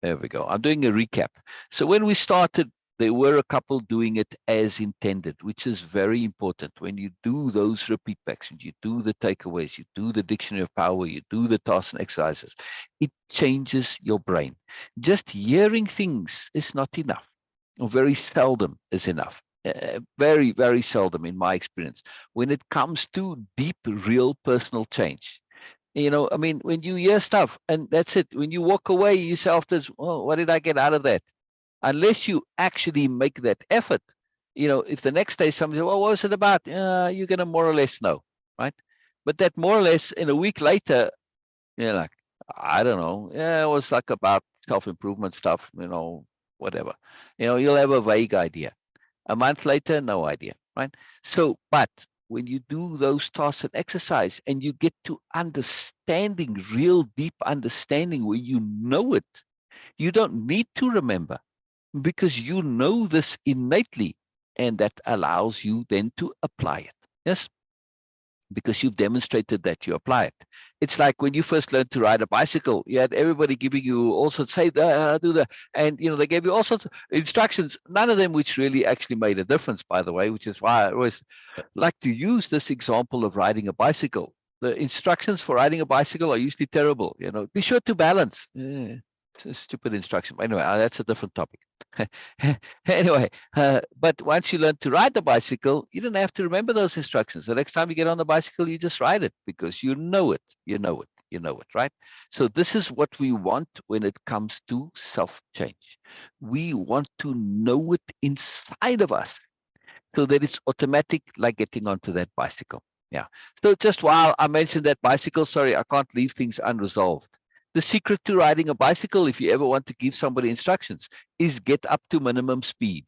There we go. I'm doing a recap. So when we started, there were a couple doing it as intended, which is very important. When you do those repeat backs, you do the takeaways, you do the dictionary of power, you do the tasks and exercises, it changes your brain. Just hearing things is not enough, or very seldom is enough. Very, very seldom in my experience. When it comes to deep, real personal change, I mean, when you hear stuff and that's it, when you walk away, you say afterwards, well, what did I get out of that? Unless you actually make that effort, if the next day somebody says, well, what was it about? You're going to more or less know, right? But that more or less in a week later, you're like, I don't know. Yeah, it was like about self-improvement stuff, whatever. You'll have a vague idea. A month later, no idea, right? So, but when you do those tasks and exercise and you get to understanding, real deep understanding where you know it, you don't need to remember because you know this innately, and that allows you then to apply it. Yes, because you've demonstrated that you apply it. It's like when you first learned to ride a bicycle, you had everybody giving you all sorts, say, do that. And, they gave you all sorts of instructions, none of them which really actually made a difference, by the way, which is why I always like to use this example of riding a bicycle. The instructions for riding a bicycle are usually terrible. Be sure to balance. It's a stupid instruction. Anyway, that's a different topic. Anyway, but once you learn to ride the bicycle, you don't have to remember those instructions. The next time you get on the bicycle, you just ride it because you know it, right? So this is what we want when it comes to self-change. We want to know it inside of us so that it's automatic, like getting onto that bicycle. Yeah. So just while I mentioned that bicycle, sorry, I can't leave things unresolved. The secret to riding a bicycle, if you ever want to give somebody instructions, is get up to minimum speed.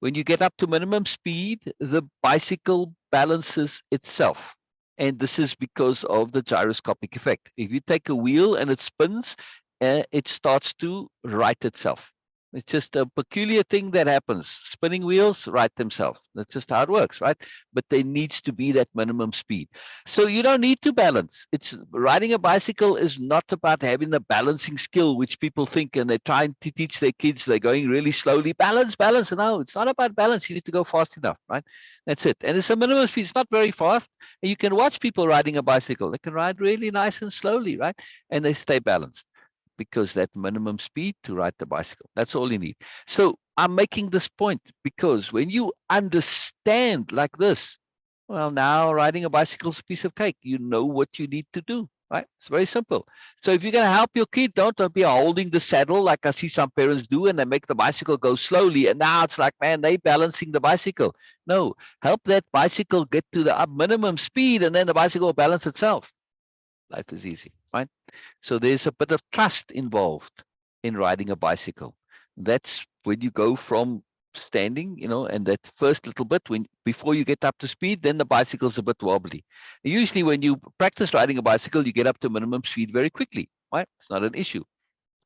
When you get up to minimum speed, the bicycle balances itself. And this is because of the gyroscopic effect. If you take a wheel and it spins, it starts to right itself. It's just a peculiar thing that happens. Spinning wheels right themselves. That's just how it works, right? But there needs to be that minimum speed. So you don't need to balance. It's riding a bicycle is not about having the balancing skill, which people think, and they're trying to teach their kids. They're going really slowly. Balance, balance. No, it's not about balance. You need to go fast enough, right? That's it. And it's a minimum speed. It's not very fast. And you can watch people riding a bicycle. They can ride really nice and slowly, right? And they stay balanced because that minimum speed to ride the bicycle. That's all you need. So I'm making this point because when you understand like this, well, now riding a bicycle is a piece of cake. You know what you need to do, right? It's very simple. So if you're going to help your kid, don't be holding the saddle like I see some parents do, and they make the bicycle go slowly. And now it's like, man, they balancing the bicycle. No, help that bicycle get to the minimum speed, and then the bicycle will balance itself. Life is easy, right? So there's a bit of trust involved in riding a bicycle. That's when you go from standing, and that first little bit before you get up to speed, then the bicycle's a bit wobbly. Usually when you practice riding a bicycle, you get up to minimum speed very quickly, right? It's not an issue.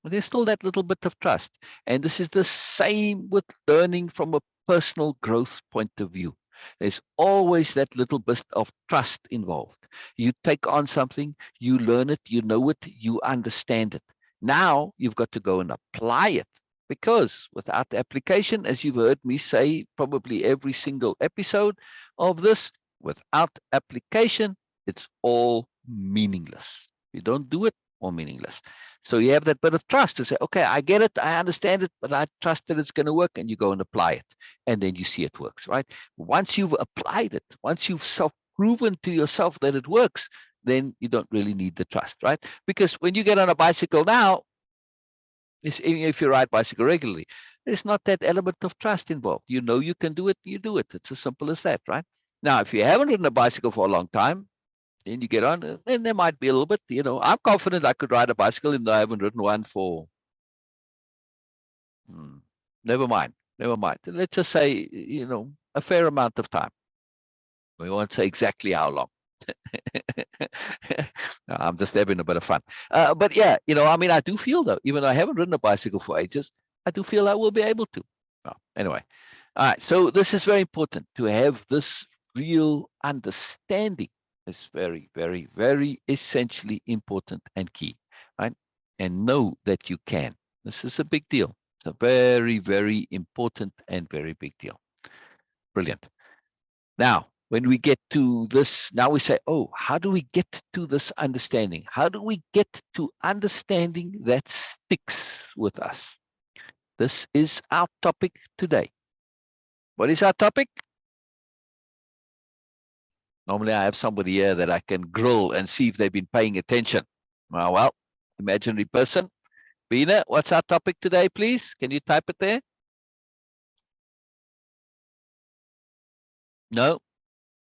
But there's still that little bit of trust. And this is the same with learning from a personal growth point of view. There's always that little bit of trust involved. You take on something, you learn it, you know it, you understand it. Now you've got to go and apply it, because without application, as you've heard me say probably every single episode of this, without application, it's all meaningless. You don't do it, all meaningless. So you have that bit of trust to say, okay, I get it, I understand it, but I trust that it's going to work, and you go and apply it. And then you see it works, right? Once you've applied it, once you've self-proven to yourself that it works, then you don't really need the trust, right? Because when you get on a bicycle now, if you ride bicycle regularly, there's not that element of trust involved. You know you can do it, you do it. It's as simple as that, right? Now, if you haven't ridden a bicycle for a long time, then you get on, and there might be a little bit, I'm confident I could ride a bicycle, even though I haven't ridden one for, never mind. Let's just say, a fair amount of time. We won't say exactly how long. No, I'm just having a bit of fun. But yeah, I mean, I do feel though, even though I haven't ridden a bicycle for ages, I do feel I will be able to. Well, anyway, all right. So this is very important to have this real understanding. It's very, very, very essentially important and key, right? And know that you can. This is a big deal. It's a very, very important and very big deal. Brilliant. Now, when we get to this, now we say, oh, how do we get to this understanding? How do we get to understanding that sticks with us? This is our topic today. What is our topic? Normally, I have somebody here that I can grill and see if they've been paying attention. Well, imaginary person. Bina, what's our topic today, please? Can you type it there? No?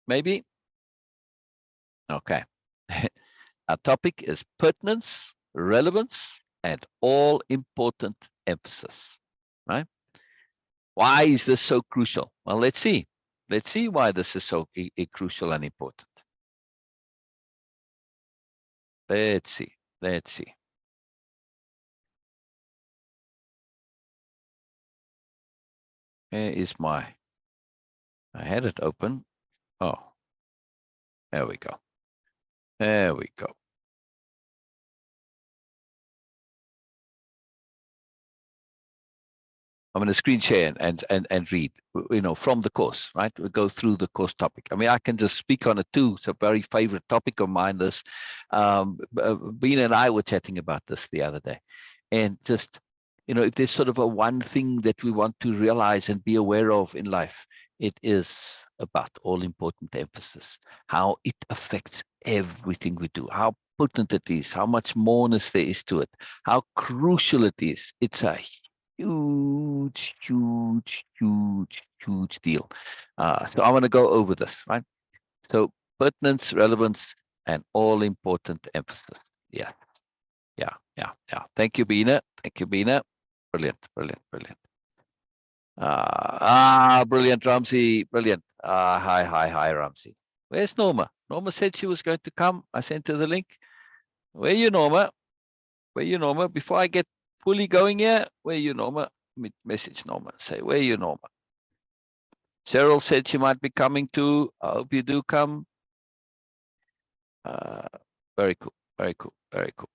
Maybe? Okay. Our topic is pertinence, relevance, and all important emphasis, right? Why is this so crucial? Well, let's see. Let's see why this is so crucial and important. Let's see. Let's see. Here is I had it open. Oh, there we go. There we go. I'm going to screen share and read, from the course, right? We go through the course topic. I mean, I can just speak on it too. It's a very favorite topic of mine. This, Bean and I were chatting about this the other day, and just, if there's sort of a one thing that we want to realize and be aware of in life, it is about all important emphasis, how it affects everything we do, how potent it is, how much moreness there is to it, how crucial it is. It's a huge, huge, huge, huge deal. So I want to go over this, right? So pertinence, relevance, and all important emphasis. Yeah. Thank you, Bina. Thank you, Bina. Brilliant, brilliant, brilliant. Brilliant, Ramsey. Brilliant. Hi, Ramsey. Where's Norma? Norma said she was going to come. I sent her the link. Where you, Norma? Where you, Norma? Before I get fully going here, where you, Norma? Message Norma. Say, where you, Norma? Cheryl said she might be coming too. I hope you do come. Very cool. Very cool. Very cool.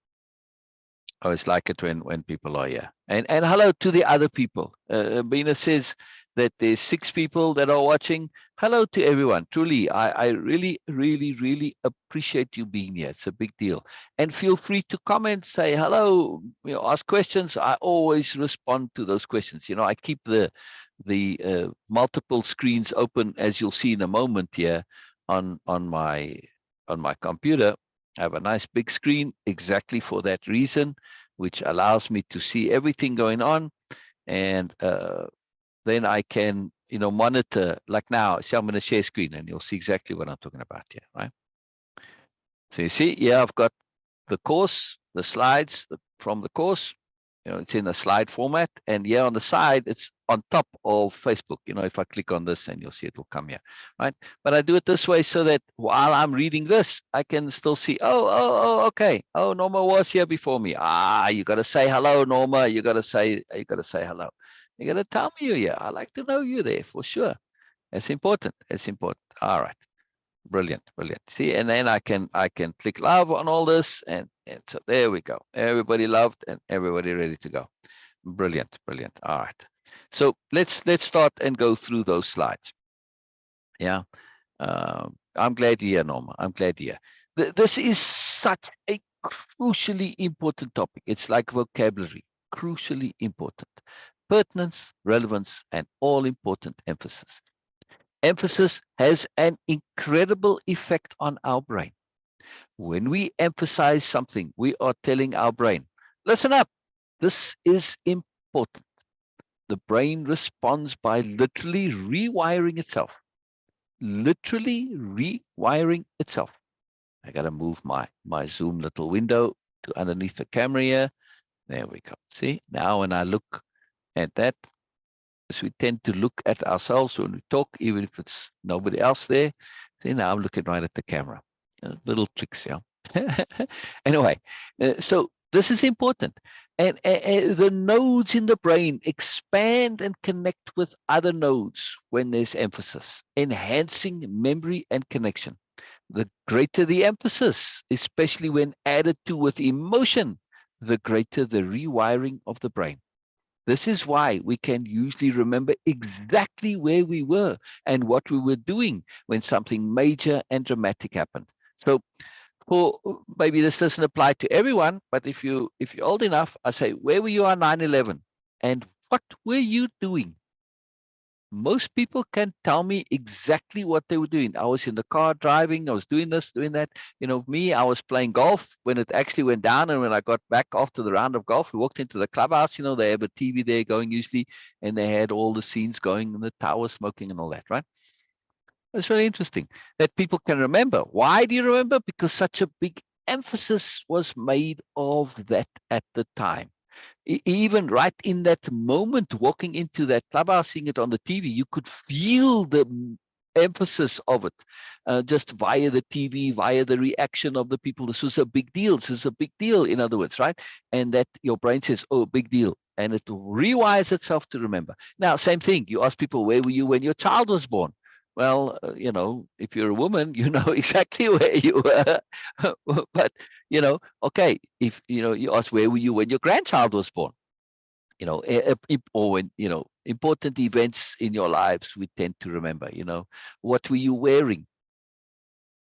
I always like it when people are here. And hello to the other people. Bina says that there's 6 people that are watching. Hello to everyone. Truly, I really, really, really appreciate you being here. It's a big deal. And feel free to comment, say hello, ask questions. I always respond to those questions. I keep the multiple screens open, as you'll see in a moment here on my computer. I have a nice big screen exactly for that reason, which allows me to see everything going on. And then I can, monitor, like now. See, I'm going to share screen and you'll see exactly what I'm talking about here, right? So you see, yeah, I've got the course, the slides from the course. It's in a slide format, and here on the side, it's on top of Facebook. If I click on this, and you'll see it will come here, right? But I do it this way so that while I'm reading this, I can still see, okay. Oh, Norma was here before me. You got to say hello, Norma. You got to say hello. You got to tell me you're here. I like to know you there for sure. It's important. It's important. All right. Brilliant, brilliant. See, and then I can click love on all this, and so there we go. Everybody loved and everybody ready to go. Brilliant, brilliant. All right. So let's start and go through those slides. Yeah. I'm glad you're here, Norma. I'm glad you're here. This is such a crucially important topic. It's like vocabulary, crucially important. Pertinence, relevance, and all important emphasis. Emphasis has an incredible effect on our brain. When we emphasize something, we are telling our brain, listen up, this is important. The brain responds by literally rewiring itself. Literally rewiring itself. I got to move my Zoom little window to underneath the camera here. There we go. See, now when I look at that, we tend to look at ourselves when we talk, even if it's nobody else there. See, now I'm looking right at the camera. Little tricks, yeah. Anyway, so this is important. And the nodes in the brain expand and connect with other nodes when there's emphasis, enhancing memory and connection. The greater the emphasis, especially when added to with emotion, the greater the rewiring of the brain. This is why we can usually remember exactly where we were and what we were doing when something major and dramatic happened. So for maybe this doesn't apply to everyone, but if you're old enough, I say, where were you on 9/11? And what were you doing? Most people can tell me exactly what they were doing. I was in the car driving, I was doing this, doing that. Me, I was playing golf when it actually went down. And when I got back after the round of golf, we walked into the clubhouse. They have a TV there going usually, and they had all the scenes going and the tower smoking and all that, right? It's really interesting that people can remember. Why do you remember? Because such a big emphasis was made of that at the time. Even right in that moment, walking into that clubhouse, seeing it on the TV, you could feel the emphasis of it just via the TV, via the reaction of the people. This was a big deal. This is a big deal, in other words, right? And that your brain says, oh, big deal. And it rewires itself to remember. Now, same thing. You ask people, where were you when your child was born? Well, if you're a woman, you know exactly where you were. But, okay, if, you ask, where were you when your grandchild was born? Or when, important events in your lives, we tend to remember, what were you wearing?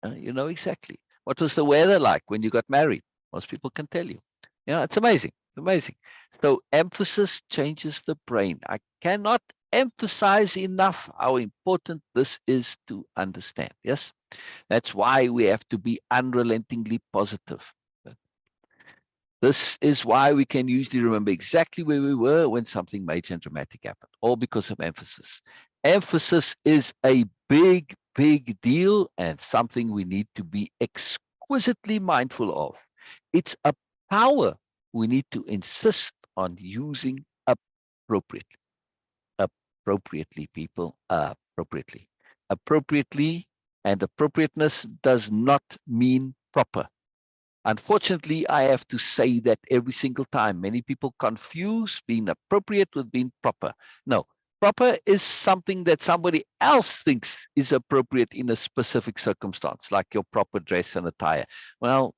You know exactly. What was the weather like when you got married? Most people can tell you. It's amazing. It's amazing. So emphasis changes the brain. I cannot emphasize enough how important this is to understand. Yes. That's why we have to be unrelentingly positive. This is why we can usually remember exactly where we were when something major and dramatic happened, all because of emphasis. Emphasis is a big, big deal and something we need to be exquisitely mindful of. It's a power we need to insist on using appropriately. Appropriately, people, appropriately. Appropriately and appropriateness does not mean proper. Unfortunately, I have to say that every single time. Many people confuse being appropriate with being proper. No, proper is something that somebody else thinks is appropriate in a specific circumstance, like your proper dress and attire. Well,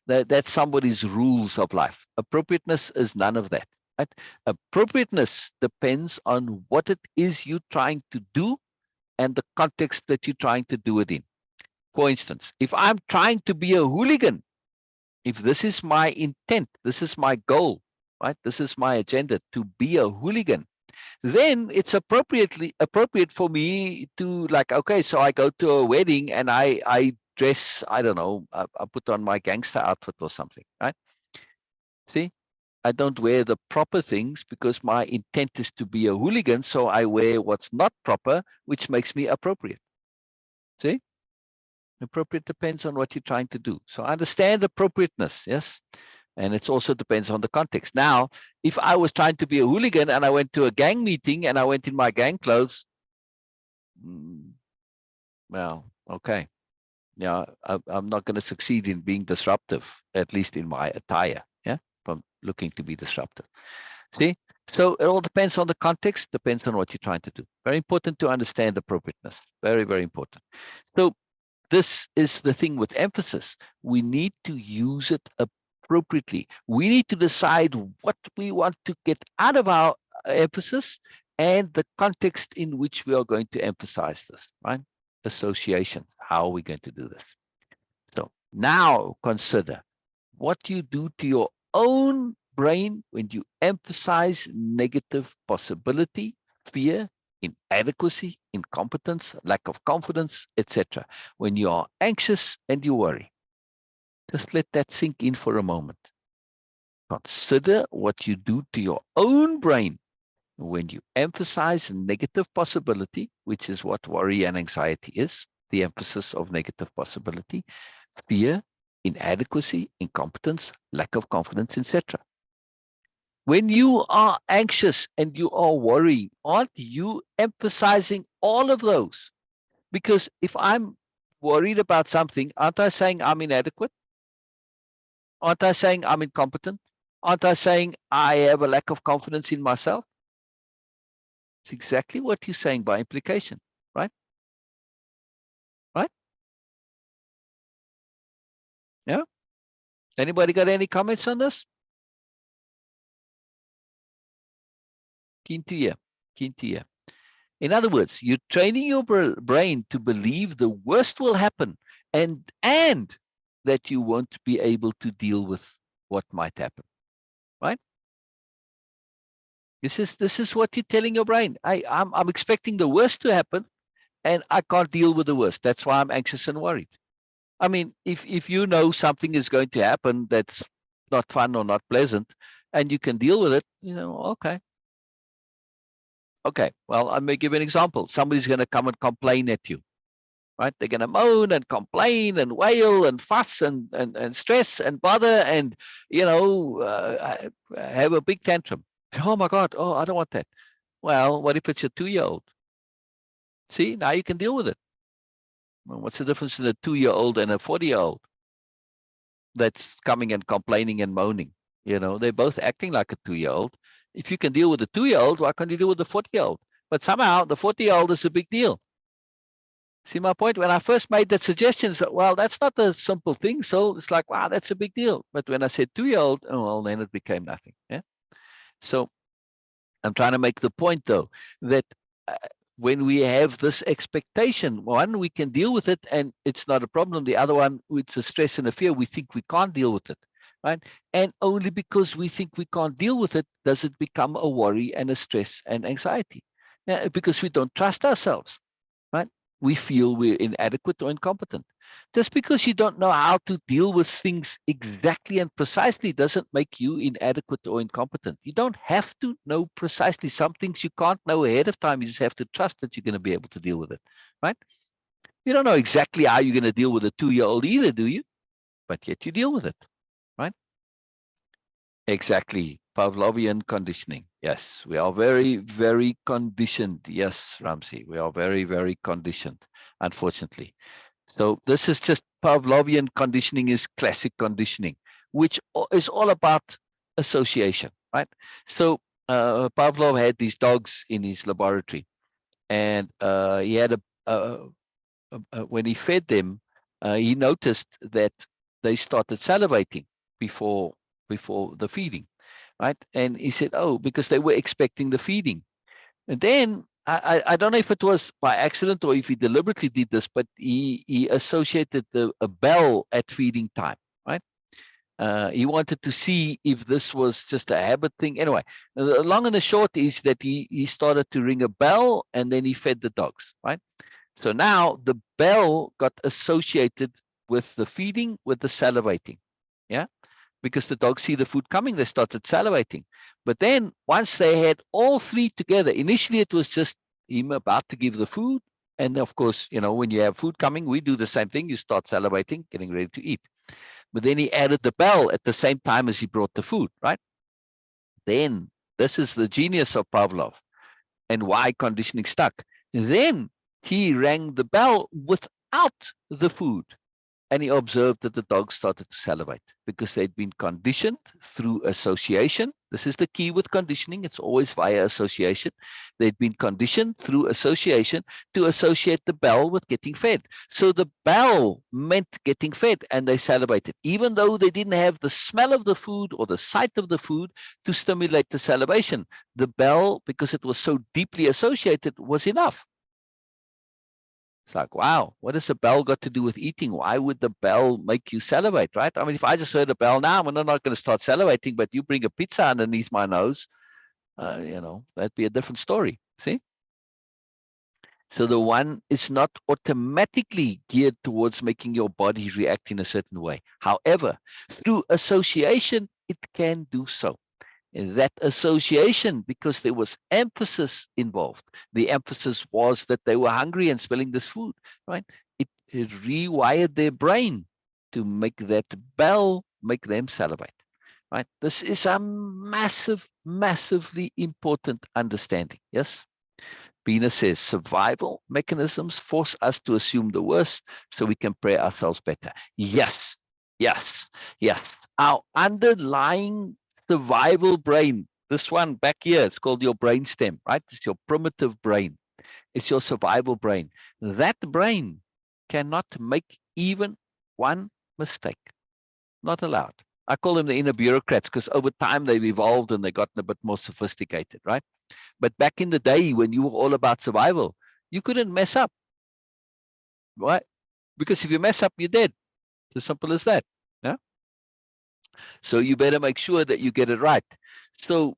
that's somebody's rules of life. Appropriateness is none of that. Right? Appropriateness depends on what it is you're trying to do and the context that you're trying to do it in. For instance, if I'm trying to be a hooligan, if this is my intent, this is my goal, right? This is my agenda, to be a hooligan, then it's appropriate for me to, like, okay, so I go to a wedding and I dress, I don't know, I put on my gangster outfit or something, right? See, I don't wear the proper things because my intent is to be a hooligan, so I wear what's not proper, which makes me appropriate. See? Appropriate depends on what you're trying to do. So understand appropriateness, yes? And it also depends on the context. Now, if I was trying to be a hooligan and I went to a gang meeting and I went in my gang clothes, well, okay. Yeah, I'm not going to succeed in being disruptive, at least in my attire, yeah, from looking to be disruptive. See? So it all depends on the context, depends on what you're trying to do. Very important to understand appropriateness. Very, very important. So this is the thing with emphasis. We need to use it appropriately. We need to decide what we want to get out of our emphasis and the context in which we are going to emphasize this, right? Association. How are we going to do this? So now consider what you do to your own brain when you emphasize negative possibility, fear, inadequacy, incompetence, lack of confidence, etc. When you are anxious and you worry. Just let that sink in for a moment. Consider what you do to your own brain when you emphasize negative possibility, which is what worry and anxiety is, the emphasis of negative possibility, fear, inadequacy, incompetence, lack of confidence, etc. When you are anxious and you are worrying, aren't you emphasizing all of those? Because if I'm worried about something, aren't I saying I'm inadequate? Aren't I saying I'm incompetent? Aren't I saying I have a lack of confidence in myself? It's exactly what you're saying by implication, right? Right? Yeah. Anybody got any comments on this? Keen to hear. Keen to hear. In other words, you're training your brain to believe the worst will happen and that you won't be able to deal with what might happen, right? This is what you're telling your brain. I'm expecting the worst to happen and I can't deal with the worst. That's why I'm anxious and worried. I mean, if you know something is going to happen that's not fun or not pleasant and you can deal with it, okay. Okay, well, I may give an example. Somebody's going to come and complain at you, right? They're going to moan and complain and wail and fuss and stress and bother and, have a big tantrum. Oh my God, oh, I don't want that. Well, what if it's your 2-year-old? See, now you can deal with it. Well, what's the difference in a 2-year-old and a 40-year-old that's coming and complaining and moaning? They're both acting like a 2-year-old. If you can deal with the 2-year-old, why can't you deal with the 40-year-old? But somehow the 40-year-old is a big deal. See my point? When I first made that suggestion, so, well, that's not a simple thing. So it's like, wow, that's a big deal. But when I said 2-year-old, oh, well, then it became nothing. Yeah. So I'm trying to make the point, though, that when we have this expectation, one, we can deal with it and it's not a problem. The other one, with the stress and the fear, we think we can't deal with it, right? And only because we think we can't deal with it does it become a worry and a stress and anxiety. Now, because we don't trust ourselves, right? We feel we're inadequate or incompetent. Just because you don't know how to deal with things exactly and precisely doesn't make you inadequate or incompetent. You don't have to know precisely. Some things you can't know ahead of time. You just have to trust that you're going to be able to deal with it, right? You don't know exactly how you're going to deal with a 2-year-old either, do you? But yet you deal with it, right? Exactly. Pavlovian conditioning. Yes, we are very, very conditioned. Yes, Ramsey, we are very, very conditioned, unfortunately. So this is just Pavlovian conditioning is classic conditioning, which is all about association, right? So Pavlov had these dogs in his laboratory, and he had when he fed them, he noticed that they started salivating before the feeding, right? And he said, oh, because they were expecting the feeding. And then I don't know if it was by accident or if he deliberately did this, but he associated a bell at feeding time, right? He wanted to see if this was just a habit thing. Anyway, the long and the short is that he started to ring a bell and then he fed the dogs, right? So now the bell got associated with the feeding, with the salivating. Yeah. Because the dogs see the food coming, they started salivating. But then once they had all three together, initially it was just him about to give the food. And of course, when you have food coming, we do the same thing. You start salivating, getting ready to eat. But then he added the bell at the same time as he brought the food, right? Then this is the genius of Pavlov and why conditioning stuck. Then he rang the bell without the food. And he observed that the dogs started to salivate because they'd been conditioned through association. This is the key with conditioning. It's always via association. They'd been conditioned through association to associate the bell with getting fed. So the bell meant getting fed and they salivated, even though they didn't have the smell of the food or the sight of the food to stimulate the salivation. The bell, because it was so deeply associated, was enough. It's like, wow, what has the bell got to do with eating? Why would the bell make you salivate, right? I mean, if I just heard a bell now, I'm not going to start salivating, but you bring a pizza underneath my nose, that'd be a different story, see? So the one is not automatically geared towards making your body react in a certain way. However, through association, it can do so. That association, because there was emphasis involved. The emphasis was that they were hungry and smelling this food, right? It rewired their brain to make that bell make them salivate, right? This is a massively important understanding, yes? Bina says survival mechanisms force us to assume the worst so we can prepare ourselves better. Yes, yes, yes. Our underlying survival brain, this one back here, it's called your brain stem, right? It's your primitive brain. It's your survival brain. That brain cannot make even one mistake. Not allowed. I call them the inner bureaucrats because over time they've evolved and they've gotten a bit more sophisticated, right? But back in the day when you were all about survival, you couldn't mess up, right? Because if you mess up, you're dead. It's as simple as that. Yeah. So you better make sure that you get it right. So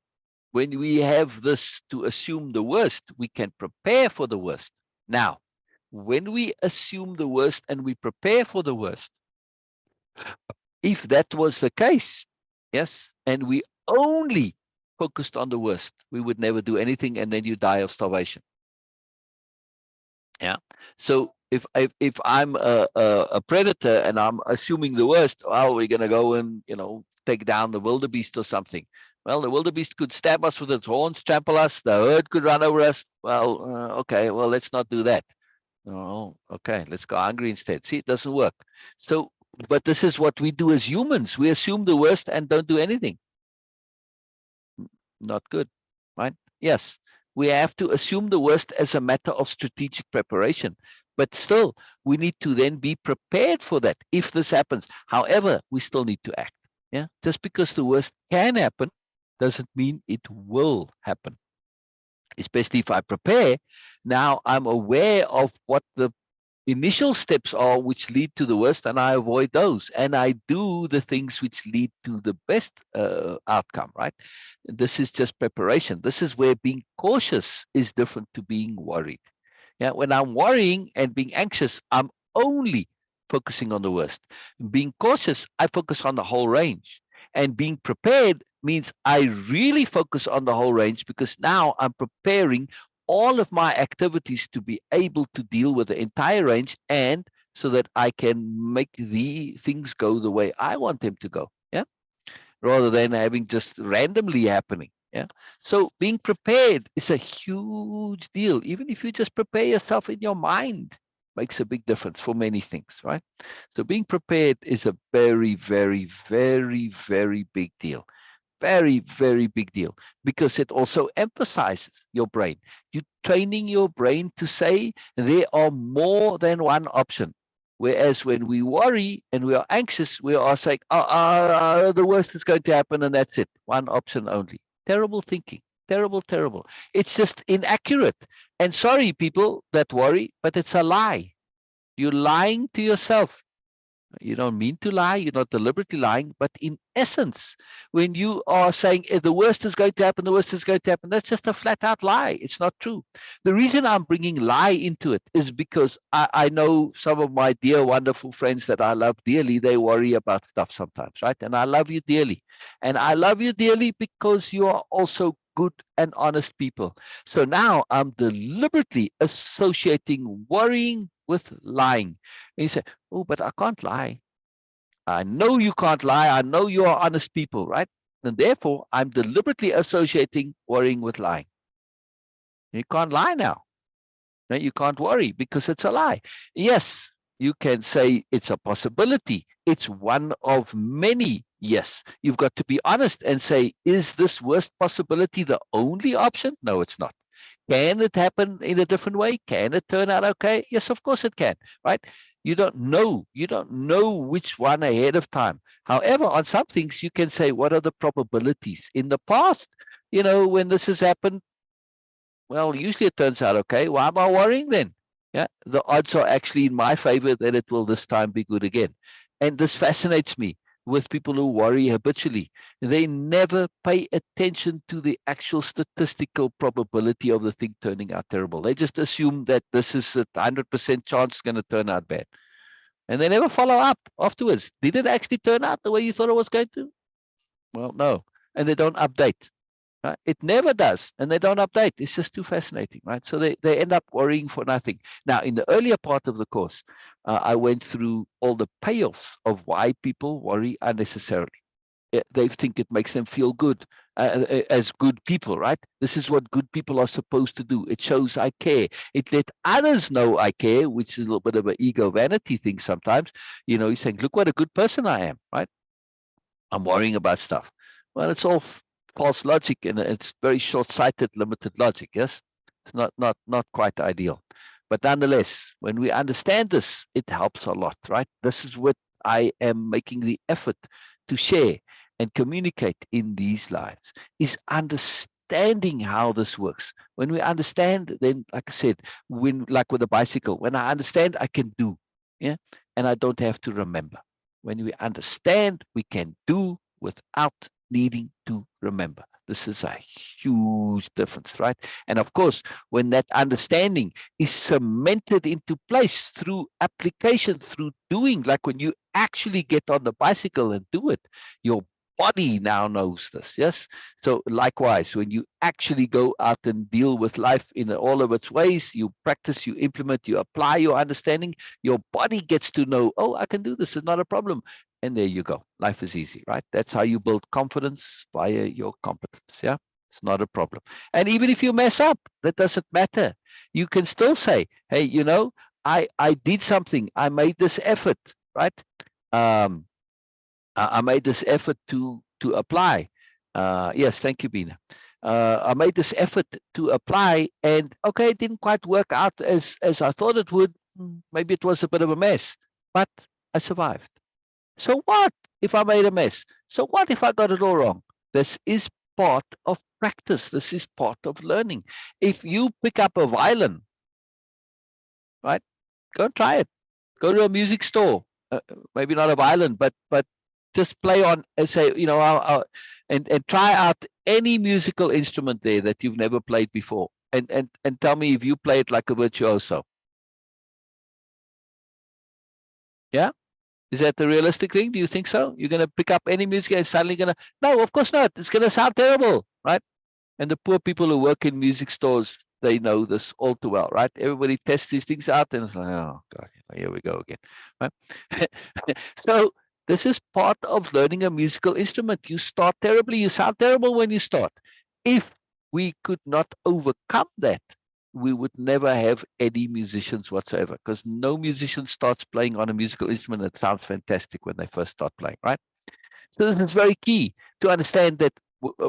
when we have this to assume the worst, we can prepare for the worst. Now, when we assume the worst and we prepare for the worst, if that was the case, yes, and we only focused on the worst, we would never do anything, and then you die of starvation. Yeah. So if I'm a predator and I'm assuming the worst, well, we're gonna go and take down the wildebeest or something. Well, the wildebeest could stab us with its horns, trample us. The herd could run over us. Well, okay. Well, let's not do that. Oh, okay. Let's go hungry instead. See, it doesn't work. So, but this is what we do as humans. We assume the worst and don't do anything. Not good, right? Yes, we have to assume the worst as a matter of strategic preparation, but still, we need to then be prepared for that if this happens. However, we still need to act. Yeah, just because the worst can happen doesn't mean it will happen. Especially if I prepare, now I'm aware of what the initial steps are which lead to the worst, and I avoid those, and I do the things which lead to the best outcome, right? This is just preparation. This is where being cautious is different to being worried. Yeah, when I'm worrying and being anxious, I'm only focusing on the worst. Being cautious, I focus on the whole range. And being prepared means I really focus on the whole range because now I'm preparing all of my activities to be able to deal with the entire range, and so that I can make the things go the way I want them to go. Yeah. Rather than having just randomly happening. Yeah. So being prepared is a huge deal. Even if you just prepare yourself in your mind, makes a big difference for many things, right? So being prepared is a very, very, very, very big deal. Very, very big deal, because it also emphasizes your brain. You're training your brain to say there are more than one option. Whereas when we worry and we are anxious, we are saying, the worst is going to happen and that's it. One option only. Terrible thinking. Terrible, terrible. It's just inaccurate. And sorry, people that worry, but it's a lie. You're lying to yourself. You don't mean to lie. You're not deliberately lying. But in essence, when you are saying the worst is going to happen, the worst is going to happen, that's just a flat out lie. It's not true. The reason I'm bringing lie into it is because I know some of my dear, wonderful friends that I love dearly, they worry about stuff sometimes, right? And I love you dearly. And I love you dearly because you are also good and honest people. So now I'm deliberately associating worrying with lying. And you say, oh, but I can't lie. I know you can't lie. I know you are honest people, right? And therefore, I'm deliberately associating worrying with lying. You can't lie now. No, you can't worry because it's a lie. Yes, you can say it's a possibility. It's one of many. Yes, you've got to be honest and say, is this worst possibility the only option? No, it's not. Can it happen in a different way? Can it turn out okay? Yes, of course it can, right? You don't know. You don't know which one ahead of time. However, on some things, you can say, what are the probabilities? In the past, when this has happened, well, usually it turns out okay. Why am I worrying then? Yeah, the odds are actually in my favor that it will this time be good again. And this fascinates me with people who worry habitually. They never pay attention to the actual statistical probability of the thing turning out terrible. They just assume that this is a 100% chance it's going to turn out bad. And they never follow up afterwards. Did it actually turn out the way you thought it was going to? Well, no. And they don't update. Right? It never does, and they don't update. It's just too fascinating, right? So they end up worrying for nothing. Now, in the earlier part of the course, I went through all the payoffs of why people worry unnecessarily. They think it makes them feel good as good people, right? This is what good people are supposed to do. It shows I care. It let others know I care, which is a little bit of an ego vanity thing sometimes. You're saying, look what a good person I am, right? I'm worrying about stuff. Well, it's all false logic, and it's very short-sighted, limited logic. Yes, it's not quite ideal, but nonetheless, when we understand this, it helps a lot, right? This is what I am making the effort to share and communicate in these lives is understanding how this works. When we understand, then, like I said, when, like with a bicycle, when I understand, I can do, yeah, and I don't have to remember. When we understand, we can do without needing to remember. This is a huge difference, right? And of course, when that understanding is cemented into place through application, through doing, like when you actually get on the bicycle and do it, your body now knows this, yes? So likewise, when you actually go out and deal with life in all of its ways, you practice, you implement, you apply your understanding, your body gets to know, oh, I can do this, it's not a problem. And there you go. Life is easy, right? That's how you build confidence, via your competence, yeah? It's not a problem. And even if you mess up, that doesn't matter. You can still say, hey, you know, I did something, I made this effort, right? Um, I made this effort to apply. Yes, thank you, Bina. I made this effort to apply, and okay, it didn't quite work out as I thought it would. Maybe it was a bit of a mess, but I survived. So what if I made a mess? So what if I got it all wrong? This is part of practice. This is part of learning. If you pick up a violin, right, go and try it. Go to a music store, maybe not a violin, but just play on and say, you know, and try out any musical instrument there that you've never played before, and tell me if you play it like a virtuoso. Yeah, is that the realistic thing? Do you think so? You're going to pick up any music and suddenly going to? No, of course not. It's going to sound terrible, right? And the poor people who work in music stores, they know this all too well, right? Everybody tests these things out, and it's like, oh God, here we go again, right? So this is part of learning a musical instrument. You start terribly, you sound terrible when you start. If we could not overcome that, we would never have any musicians whatsoever, because no musician starts playing on a musical instrument that sounds fantastic when they first start playing, right? So this is very key to understand that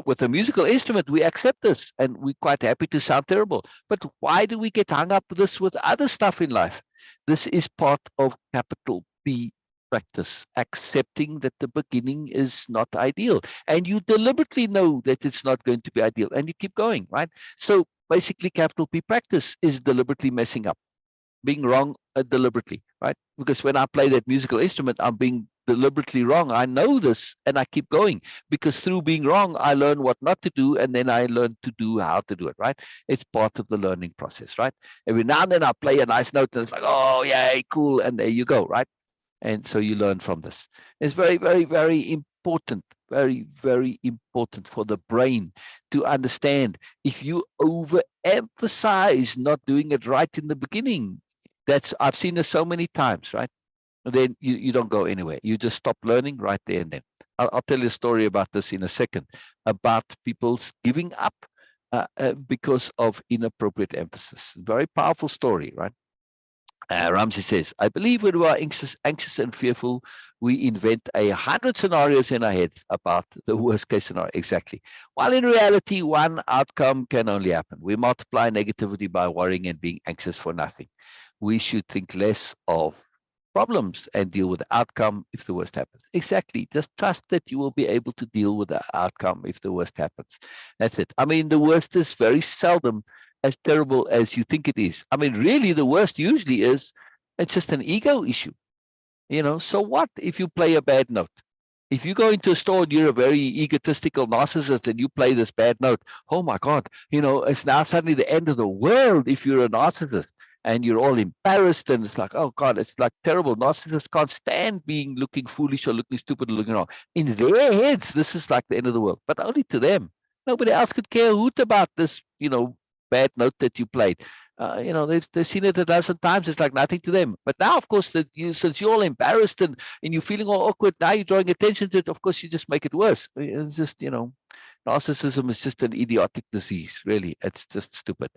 with a musical instrument, we accept this and we're quite happy to sound terrible. But why do we get hung up with this with other stuff in life? This is part of capital P practice, accepting that the beginning is not ideal. And you deliberately know that it's not going to be ideal and you keep going, right? So basically, capital P practice is deliberately messing up, being wrong deliberately, right? Because when I play that musical instrument, I'm being deliberately wrong. I know this and I keep going because through being wrong, I learn what not to do and then I learn to do how to do it, right? It's part of the learning process, right? Every now and then I play a nice note and it's like, oh, yay, cool. And there you go, right? And so you learn from this. It's very, very, very important, very, very important for the brain to understand. If you overemphasize not doing it right in the beginning, that's, I've seen this so many times, right? And then you don't go anywhere. You just stop learning right there and then. I'll tell you a story about this in a second, about people's giving up because of inappropriate emphasis. Very powerful story, right? Ramsey says, I believe when we are anxious and fearful, we invent 100 scenarios in our head about the worst case scenario. Exactly. While in reality, one outcome can only happen. We multiply negativity by worrying and being anxious for nothing. We should think less of problems and deal with the outcome if the worst happens. Exactly. Just trust that you will be able to deal with the outcome if the worst happens. That's it. I mean, the worst is very seldom as terrible as you think it is. I mean, really, the worst usually is it's just an ego issue. You know, so what if you play a bad note? If you go into a store and you're a very egotistical narcissist and you play this bad note, oh my God, you know, it's now suddenly the end of the world if you're a narcissist and you're all embarrassed and it's like, oh God, it's like terrible. Narcissists can't stand being looking foolish or looking stupid or looking wrong. In their heads, this is like the end of the world, but only to them. Nobody else could care a hoot about this, you know, bad note that you played. You know, they've seen it a dozen times. It's like nothing to them. But now, of course, that you, since you're all embarrassed and you're feeling all awkward, now you're drawing attention to it. Of course, you just make it worse. It's just, you know, narcissism is just an idiotic disease. Really, it's just stupid.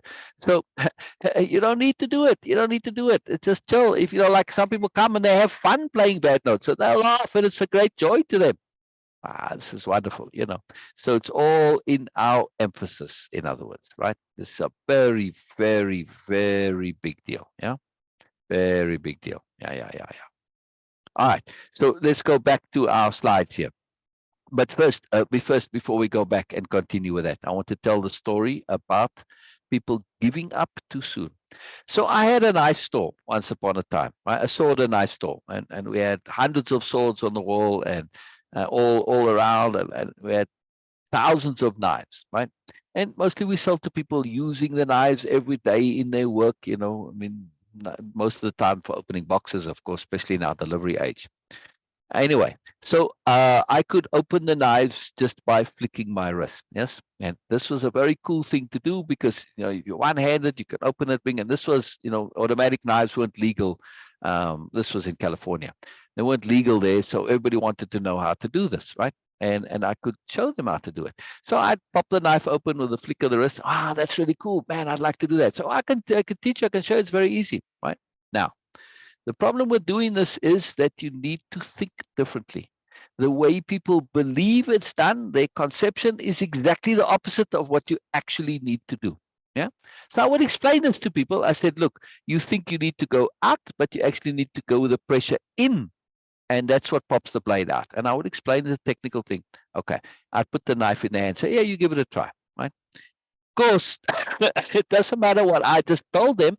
So you don't need to do it. You don't need to do it. It's just chill. If you know, like some people come and they have fun playing bad notes, so they laugh and it's a great joy to them. This is wonderful, you know. So it's all in our emphasis, in other words, right? This is a very, very, very big deal. Yeah. Very big deal. Yeah. All right. So let's go back to our slides here. But before we go back and continue with that, I want to tell the story about people giving up too soon. So I had a knife store once upon a time, right? A sword and knife store, and we had hundreds of swords on the wall and all around, and we had thousands of knives, right? And mostly we sell to people using the knives every day in their work. I mean, most of the time for opening boxes, of course, especially in our delivery age. Anyway, so I could open the knives just by flicking my wrist. Yes, and this was a very cool thing to do because if you're one-handed, you can open it. And this was, automatic knives weren't legal. This was in California. They weren't legal there, so everybody wanted to know how to do this, right? And I could show them how to do it. So I'd pop the knife open with a flick of the wrist. That's really cool, man. I'd like to do that. So I can teach you. I can show you. It's very easy, right? Now, the problem with doing this is that you need to think differently. The way people believe it's done, their conception is exactly the opposite of what you actually need to do. Yeah. So I would explain this to people. I said, look, you think you need to go out, but you actually need to go with the pressure in. And that's what pops the blade out. And I would explain the technical thing. Okay. I'd put the knife in there and say, yeah, you give it a try. Right. Of course, it doesn't matter what I just told them.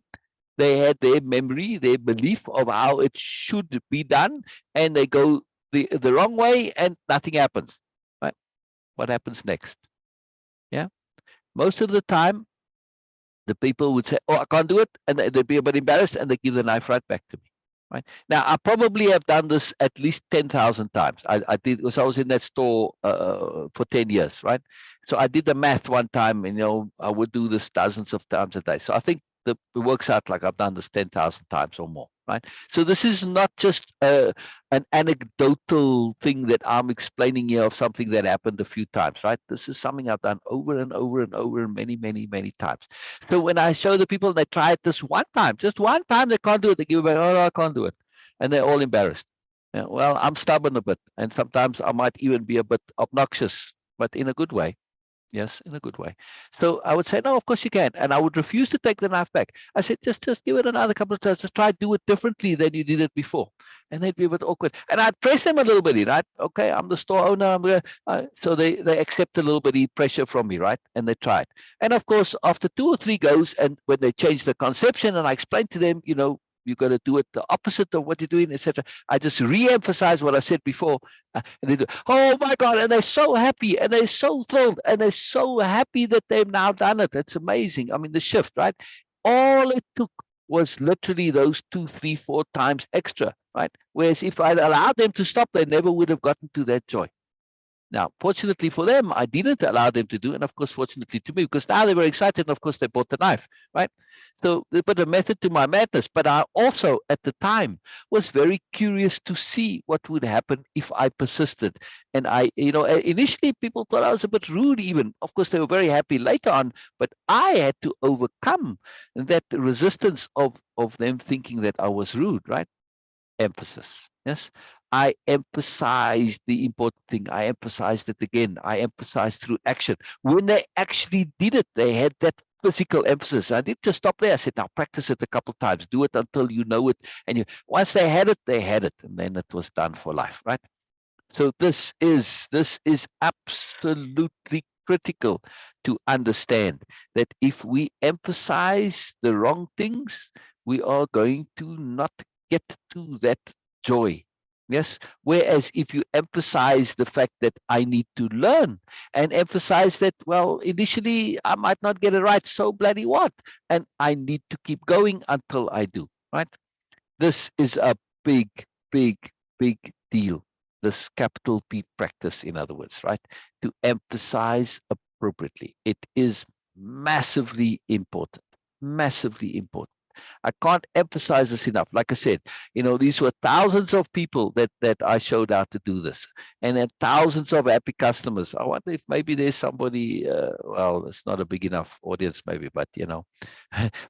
They had their memory, their belief of how it should be done, and they go the wrong way, and nothing happens. Right? What happens next? Yeah. Most of the time, the people would say, "Oh, I can't do it," and they'd be a bit embarrassed, and they give the knife right back to me. Right now, I probably have done this at least 10,000 times. I did because I was in that store for 10 years, right? So I did the math one time, and I would do this dozens of times a day. So I think it works out like I've done this 10,000 times or more, right? So this is not just an anecdotal thing that I'm explaining here of something that happened a few times, right? This is something I've done over and over and over many, many, many times. So when I show the people, they try it this one time, just one time, they can't do it. They give it back, oh, no, I can't do it. And they're all embarrassed. Yeah, well, I'm stubborn a bit. And sometimes I might even be a bit obnoxious, but in a good way. Yes, in a good way. So I would say, no, of course you can. And I would refuse to take the knife back. I said, just give it another couple of times. Just try to do it differently than you did it before. And they'd be a bit awkward. And I'd press them a little bit, right? Okay, I'm the store owner. So they accept a little bit of pressure from me, right? And they try it. And of course, after 2 or 3 goes, and when they change the conception, and I explain to them, you got to do it the opposite of what you're doing, etc. I just re-emphasize what I said before, and they do, oh my God, and they're so happy, and they're so thrilled, and they're so happy that they've now done it. It's amazing. I mean, the shift, right? All it took was literally those 2, 3, 4 times extra, right? Whereas if I'd allowed them to stop, they never would have gotten to that joy. Now, fortunately for them, I didn't allow them to do, and of course, fortunately to me, because now they were excited, and of course, they bought the knife, right? So they put a method to my madness, but I also, at the time, was very curious to see what would happen if I persisted. And initially people thought I was a bit rude even. Of course, they were very happy later on, but I had to overcome that resistance of them thinking that I was rude, right? Emphasis. Yes. I emphasized the important thing. I emphasized it again. I emphasized through action. When they actually did it, they had that physical emphasis. I didn't just stop there. I said, now practice it a couple of times. Do it until you know it. And once they had it, they had it. And then it was done for life, right? So this is absolutely critical to understand that if we emphasize the wrong things, we are going to not get to that joy. Yes. Whereas if you emphasize the fact that I need to learn and emphasize that, well, initially I might not get it right. So bloody what? And I need to keep going until I do. Right. This is a big, big, big deal. This capital P practice, in other words, right? To emphasize appropriately. It is massively important, massively important. I can't emphasize this enough. Like I said, these were thousands of people that I showed how to do this, and then thousands of happy customers. I wonder if maybe there's somebody. Well, it's not a big enough audience, maybe, but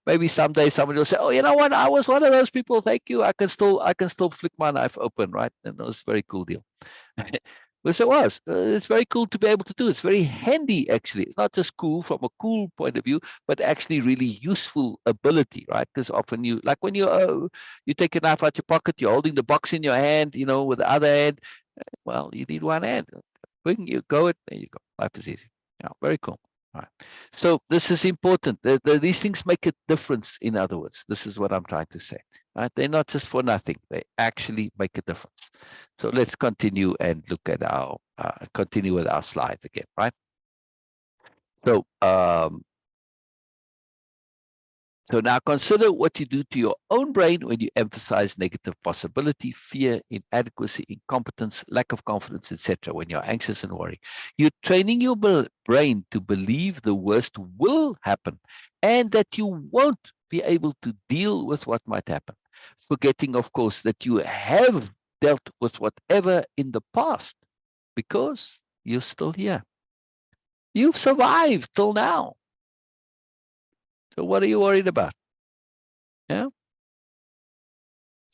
maybe someday somebody will say, "Oh, you know what? I was one of those people. Thank you. I can still flick my knife open, right?" And it was a very cool deal. Yes, it was. It's very cool to be able to do. It's very handy, actually. It's not just cool from a cool point of view, but actually really useful ability, right? Because often like when you take a knife out your pocket, you're holding the box in your hand, with the other hand. Well, you need one hand. When you go it, there you go. Life is easy. Yeah, very cool. All right. So this is important. These things make a difference. In other words, this is what I'm trying to say. Right? They're not just for nothing. They actually make a difference. So let's continue and look at our continue with our slides again. Right. So So now consider what you do to your own brain when you emphasize negative possibility, fear, inadequacy, incompetence, lack of confidence, etc. When you're anxious and worried, you're training your brain to believe the worst will happen and that you won't be able to deal with what might happen. Forgetting, of course, that you have dealt with whatever in the past because you're still here. You've survived till now. So what are you worried about? Yeah.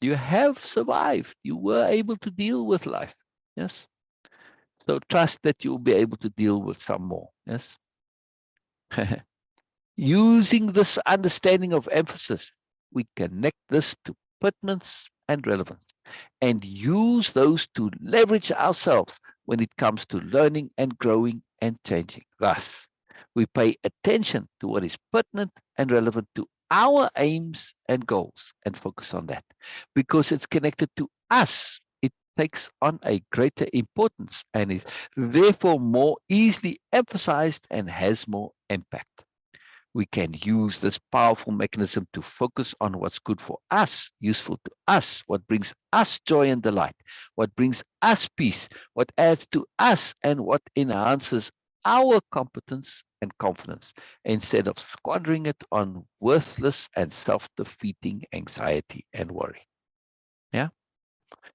You have survived. You were able to deal with life. Yes. So trust that you'll be able to deal with some more. Yes. Using this understanding of emphasis, we connect this to pertinence and relevance and use those to leverage ourselves when it comes to learning and growing and changing. Thus, we pay attention to what is pertinent and relevant to our aims and goals and focus on that because it's connected to us. It takes on a greater importance and is therefore more easily emphasized and has more impact. We can use this powerful mechanism to focus on what's good for us, useful to us, what brings us joy and delight, what brings us peace, what adds to us, and what enhances our competence and confidence, instead of squandering it on worthless and self-defeating anxiety and worry. Yeah?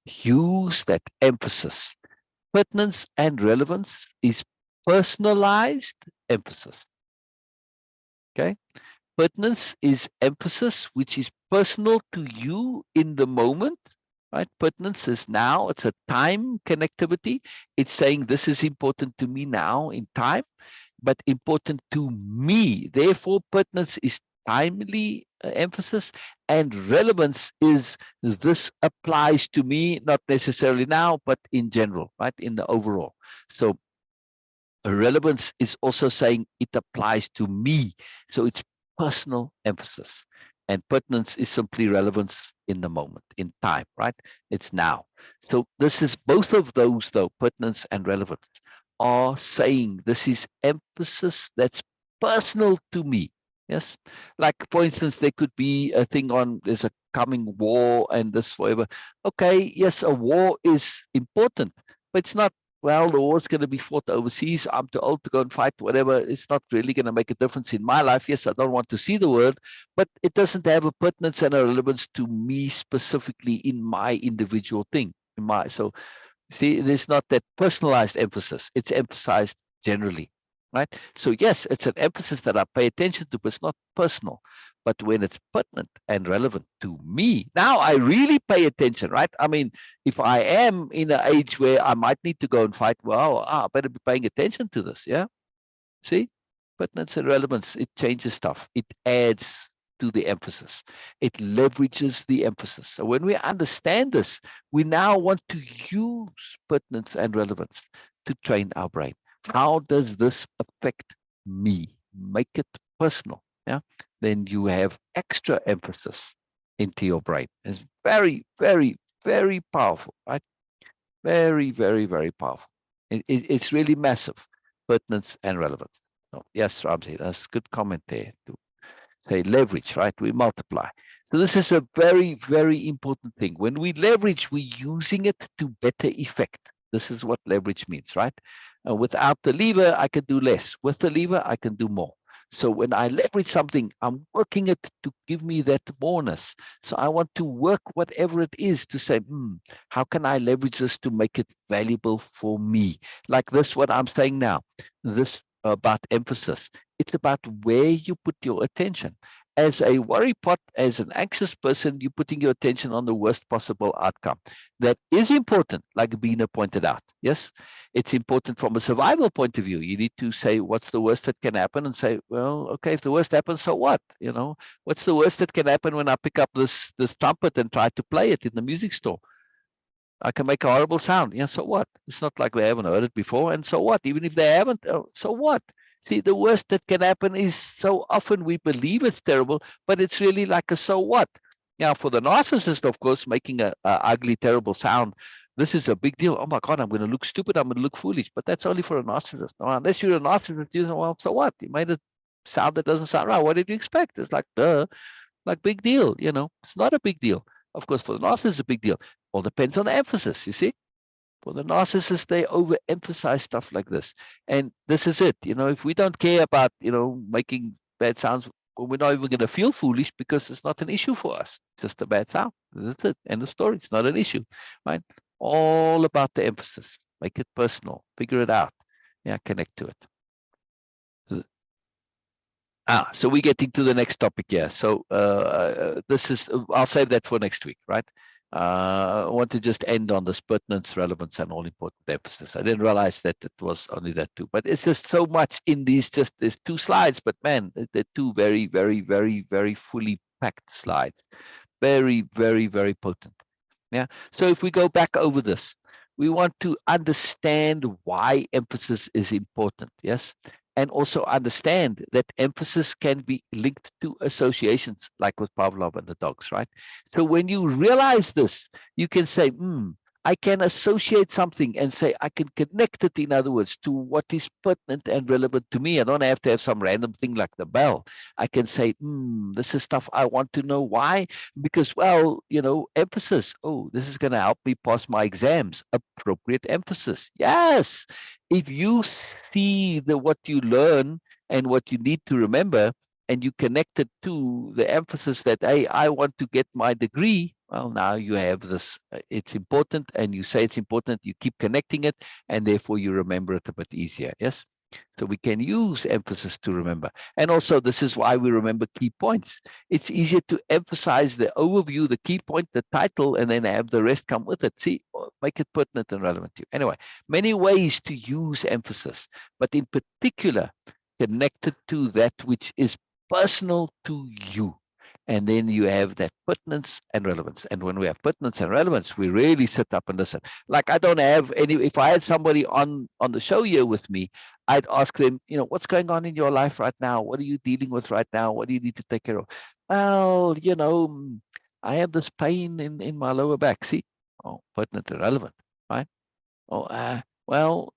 Use that emphasis. Pertinence and relevance is personalized emphasis. Okay? Pertinence is emphasis, which is personal to you in the moment, right? Pertinence is now, it's a time connectivity. It's saying this is important to me now in time, but important to me. Therefore, pertinence is timely emphasis, and relevance is this applies to me, not necessarily now, but in general, right? In the overall. So relevance is also saying it applies to me. So it's personal emphasis. And pertinence is simply relevance in the moment, in time, right? It's now. So this is both of those, though, pertinence and relevance, are saying this is emphasis that's personal to me. Yes. Like, for instance, there could be a thing on there's a coming war and this, whatever. Okay, yes, a war is important, but it's not, well, the war's going to be fought overseas. I'm too old to go and fight, whatever. It's not really going to make a difference in my life. Yes, I don't want to see the world, but it doesn't have a pertinence and a relevance to me specifically in my individual thing. So see, it is not that personalized emphasis. It's emphasized generally, right? So yes, it's an emphasis that I pay attention to, but it's not personal. But when it's pertinent and relevant to me, now I really pay attention, right? I mean, if I am in an age where I might need to go and fight, well, I better be paying attention to this, yeah? See? Pertinence and relevance, it changes stuff. It adds to the emphasis. It leverages the emphasis. So when we understand this, we now want to use pertinence and relevance to train our brain. How does this affect me? Make it personal. Yeah. Then you have extra emphasis into your brain. It's very, very, very powerful, right? Very, very, very powerful. It's really massive, pertinence and relevance. So, yes, Ramsey, that's a good comment there to say leverage, right? We multiply. So this is a very, very important thing. When we leverage, we're using it to better effect. This is what leverage means, right? Without the lever, I can do less. With the lever, I can do more. So when I leverage something, I'm working it to give me that bonus. So I want to work whatever it is to say, how can I leverage this to make it valuable for me? Like this, what I'm saying now, this about emphasis. It's about where you put your attention. As a worry pot, as an anxious person, you're putting your attention on the worst possible outcome. That is important, like Bina pointed out. Yes, it's important from a survival point of view. You need to say, what's the worst that can happen? And say, well, okay, if the worst happens, so what? You know, what's the worst that can happen when I pick up this trumpet and try to play it in the music store? I can make a horrible sound. Yeah, so what? It's not like they haven't heard it before. And so what? Even if they haven't, so what? See, the worst that can happen is so often we believe it's terrible, but it's really like a so what? Now, for the narcissist, of course, making a ugly, terrible sound, this is a big deal. Oh my God, I'm going to look stupid. I'm going to look foolish. But that's only for a narcissist. Now, unless you're a narcissist, you say, well, so what? You made a sound that doesn't sound right. What did you expect? It's like, duh, like big deal. It's not a big deal. Of course, for the narcissist, it's a big deal. All depends on the emphasis, you see. For the narcissist, they overemphasize stuff like this. And this is it. If we don't care about, making bad sounds, well, we're not even going to feel foolish because it's not an issue for us. It's just a bad sound. That's it. End of story. It's not an issue, right? All about the emphasis. Make it personal. Figure it out. Yeah, connect to it. So we're getting to the next topic here. So I'll save that for next week, right? I want to just end on this pertinence, relevance, and all important emphasis. I didn't realize that it was only that too, but it's just so much in there's 2 slides, but man, they're 2 very, very, very, very fully packed slides. Very, very, very potent. Yeah. So if we go back over this, we want to understand why emphasis is important. Yes. And also understand that emphasis can be linked to associations, like with Pavlov and the dogs, right? So when you realize this, you can say, I can associate something and say, I can connect it, in other words, to what is pertinent and relevant to me. I don't have to have some random thing like the bell. I can say, this is stuff I want to know. Why? Because, well, emphasis. Oh, this is going to help me pass my exams. Appropriate emphasis. Yes. If you see what you learn and what you need to remember, and you connect it to the emphasis that, hey, I want to get my degree, well, now you have this, it's important, and you say it's important, you keep connecting it, and therefore you remember it a bit easier. Yes. So we can use emphasis to remember. And also, this is why we remember key points. It's easier to emphasize the overview, the key point, the title, and then have the rest come with it. See, make it pertinent and relevant to you. Anyway, many ways to use emphasis, but in particular, connected to that which is personal to you. And then you have that pertinence and relevance. And when we have pertinence and relevance, we really sit up and listen. Like, I don't have any, if I had somebody on the show here with me, I'd ask them, what's going on in your life right now? What are you dealing with right now? What do you need to take care of? Well, I have this pain in my lower back. See, oh, pertinent and relevant, right? Oh, well,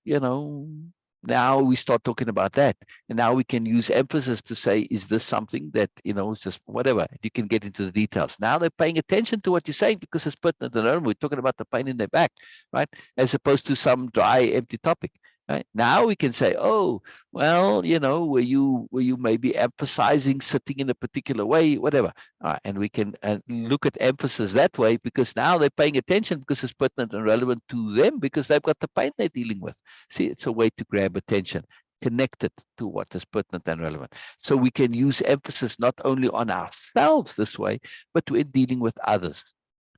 now we start talking about that. And now we can use emphasis to say, is this something that, is just whatever? You can get into the details. Now they're paying attention to what you're saying because it's pertinent and relevant. We're talking about the pain in their back, right? As opposed to some dry, empty topic. Right? Now we can say, oh, well, were you maybe emphasizing sitting in a particular way, whatever. And we can look at emphasis that way, because now they're paying attention because it's pertinent and relevant to them, because they've got the pain they're dealing with. See, it's a way to grab attention, connect it to what is pertinent and relevant. So we can use emphasis not only on ourselves this way, but when dealing with others.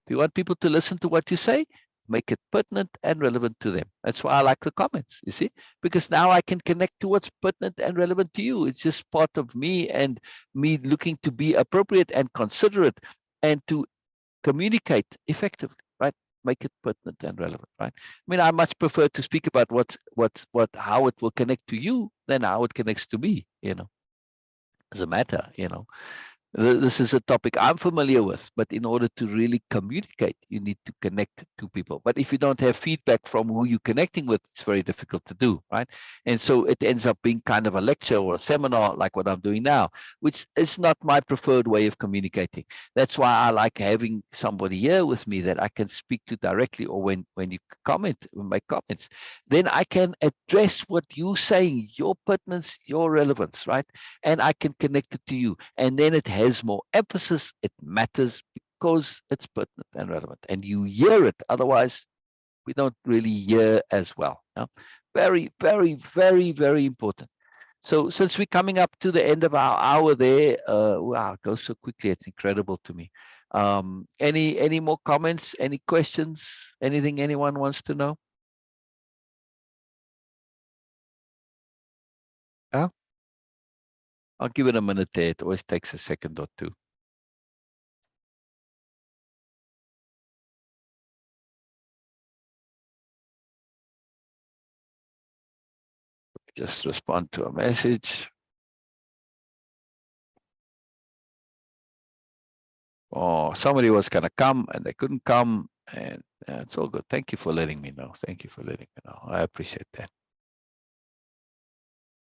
If you want people to listen to what you say, make it pertinent and relevant to them. That's why I like the comments, you see, because now I can connect to what's pertinent and relevant to you. It's just part of me, and me looking to be appropriate and considerate and to communicate effectively, right? Make it pertinent and relevant, right? I mean, I much prefer to speak about how it will connect to you than how it connects to me, as a matter, This is a topic I'm familiar with, but in order to really communicate, you need to connect to people. But if you don't have feedback from who you're connecting with, it's very difficult to do, right? And so it ends up being kind of a lecture or a seminar like what I'm doing now, which is not my preferred way of communicating. That's why I like having somebody here with me that I can speak to directly, or when you make comments, then I can address what you're saying, your pertinence, your relevance, right? And I can connect it to you. And then it has more emphasis, it matters because it's pertinent and relevant, and you hear it. Otherwise, we don't really hear as well. Very, very, very, very important. So since we're coming up to the end of our hour there, wow, it goes so quickly. It's incredible to me. Any more comments, any questions, anything anyone wants to know? Yeah? I'll give it a minute there. It always takes a second or two. Just respond to a message. Or somebody was going to come and they couldn't come, and it's all good. Thank you for letting me know. Thank you for letting me know. I appreciate that.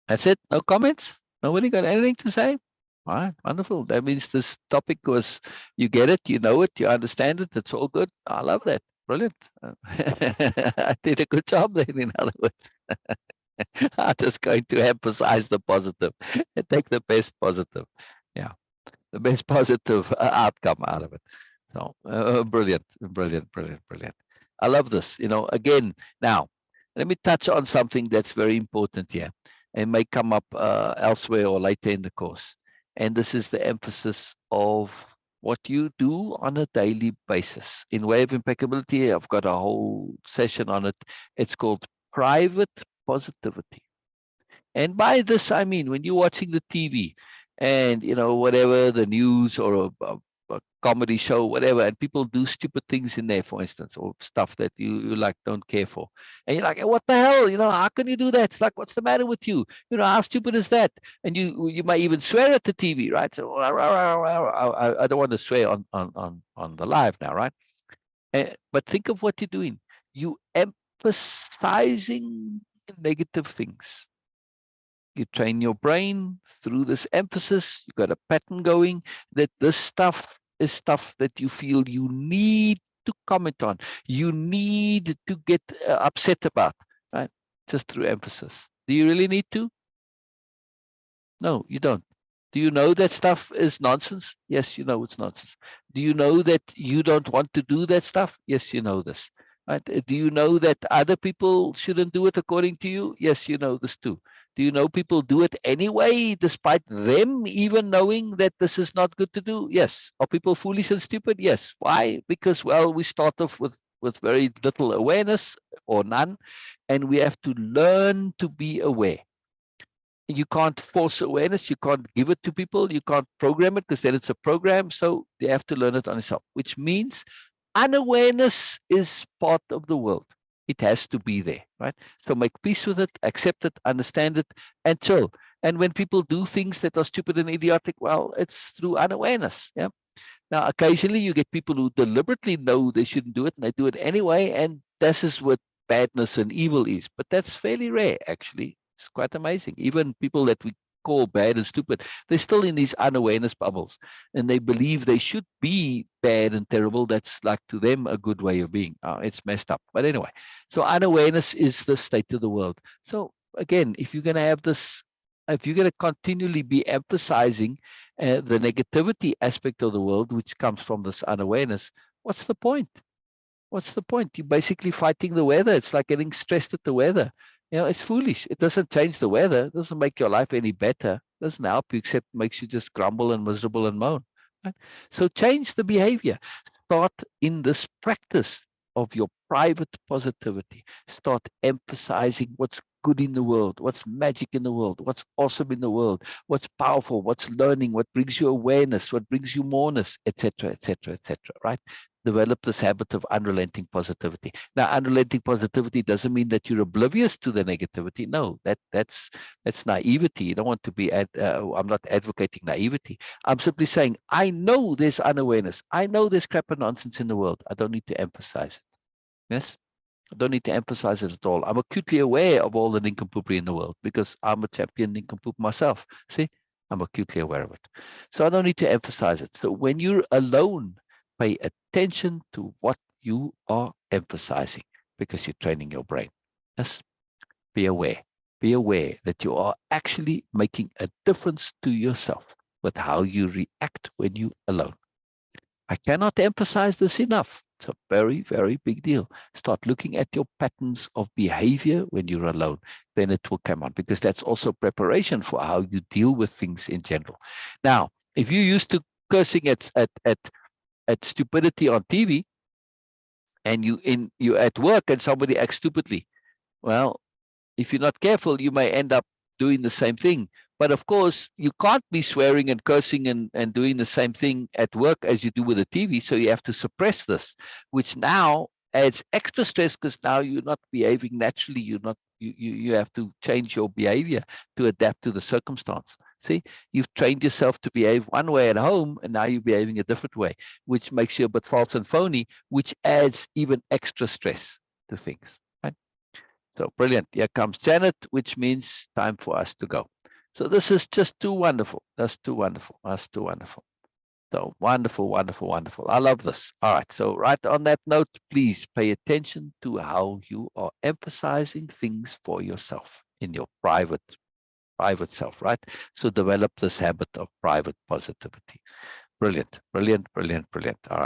That's it. No comments? Nobody got anything to say? All right, wonderful. That means this topic was, you get it, you know it, you understand it. It's all good. I love that. Brilliant. I did a good job then, in other words. I'm just going to emphasize the positive and take the best positive. Yeah, the best positive outcome out of it. So brilliant, brilliant, brilliant, brilliant. I love this. Again, now, let me touch on something that's very important here and may come up elsewhere or later in the course. And this is the emphasis of what you do on a daily basis. In Way of Impeccability, I've got a whole session on it. It's called private positivity. And by this, I mean, when you're watching the TV and, whatever, the news or a comedy show, whatever, and people do stupid things in there, for instance, or stuff that you like don't care for. And you're like, hey, what the hell? How can you do that? It's like, what's the matter with you? How stupid is that? And you might even swear at the TV, right? So I don't want to swear on the live now, right? But think of what you're doing. You emphasizing negative things. You train your brain through this emphasis. You got a pattern going that this stuff is stuff that you feel you need to comment on. You need to get upset about, right? Just through emphasis. Do you really need to? No, you don't. Do you know that stuff is nonsense? Yes, you know it's nonsense. Do you know that you don't want to do that stuff? Yes, you know this. Right? Do you know that other people shouldn't do it according to you? Yes, you know this too. Do you know people do it anyway, despite them even knowing that this is not good to do? Yes. Are people foolish and stupid? Yes. Why? Because, well, we start off with very little awareness or none, and we have to learn to be aware. You can't force awareness. You can't give it to people. You can't program it because then it's a program. So you have to learn it on yourself, which means unawareness is part of the world. It has to be there, right? So make peace with it, accept it, understand it, and chill. And when people do things that are stupid and idiotic, well, it's through unawareness. Yeah. Now, occasionally you get people who deliberately know they shouldn't do it and they do it anyway. And this is what badness and evil is. But that's fairly rare, actually. It's quite amazing. Even people that we call bad and stupid, they're still in these unawareness bubbles and they believe they should be bad and terrible. That's like to them a good way of being. It's messed up. But anyway, so unawareness is the state of the world. So again, if you're going to have this, if you're going to continually be emphasizing the negativity aspect of the world, which comes from this unawareness, what's the point? What's the point? You're basically fighting the weather. It's like getting stressed at the weather. It's foolish. It doesn't change the weather. It doesn't make your life any better. It doesn't help you, except makes you just grumble and miserable and moan. Right? So change the behavior. Start in this practice of your private positivity. Start emphasizing what's good in the world, what's magic in the world, what's awesome in the world, what's powerful, what's learning, what brings you awareness, what brings you moreness, etc., etc., etc. Right? Develop this habit of unrelenting positivity. Now, unrelenting positivity doesn't mean that you're oblivious to the negativity. No, that's naivety. You don't want to be. I'm not advocating naivety. I'm simply saying I know there's unawareness. I know there's crap and nonsense in the world. I don't need to emphasize it. Yes. I don't need to emphasize it at all. I'm acutely aware of all the nincompoopery in the world because I'm a champion nincompoop myself. See, I'm acutely aware of it. So I don't need to emphasize it. So when you're alone, pay attention to what you are emphasizing because you're training your brain. Yes, be aware. Be aware that you are actually making a difference to yourself with how you react when you're alone. I cannot emphasize this enough. It's a very, very big deal. Start looking at your patterns of behavior when you're alone. Then it will come on because that's also preparation for how you deal with things in general. Now, if you're used to cursing at stupidity on TV and you're at work and somebody acts stupidly, well, if you're not careful, you may end up doing the same thing. But of course, you can't be swearing and cursing and doing the same thing at work as you do with the TV. So you have to suppress this, which now adds extra stress because now you're not behaving naturally. You're not You have to change your behavior to adapt to the circumstance. See, you've trained yourself to behave one way at home, and now you're behaving a different way, which makes you a bit false and phony, which adds even extra stress to things. Right? So brilliant. Here comes Janet, which means time for us to go. So this is just too wonderful. That's too wonderful. That's too wonderful. So wonderful, wonderful, wonderful. I love this. All right. So right on that note, please pay attention to how you are emphasizing things for yourself in your private self, right? So develop this habit of private positivity. Brilliant, brilliant, brilliant, brilliant. All right.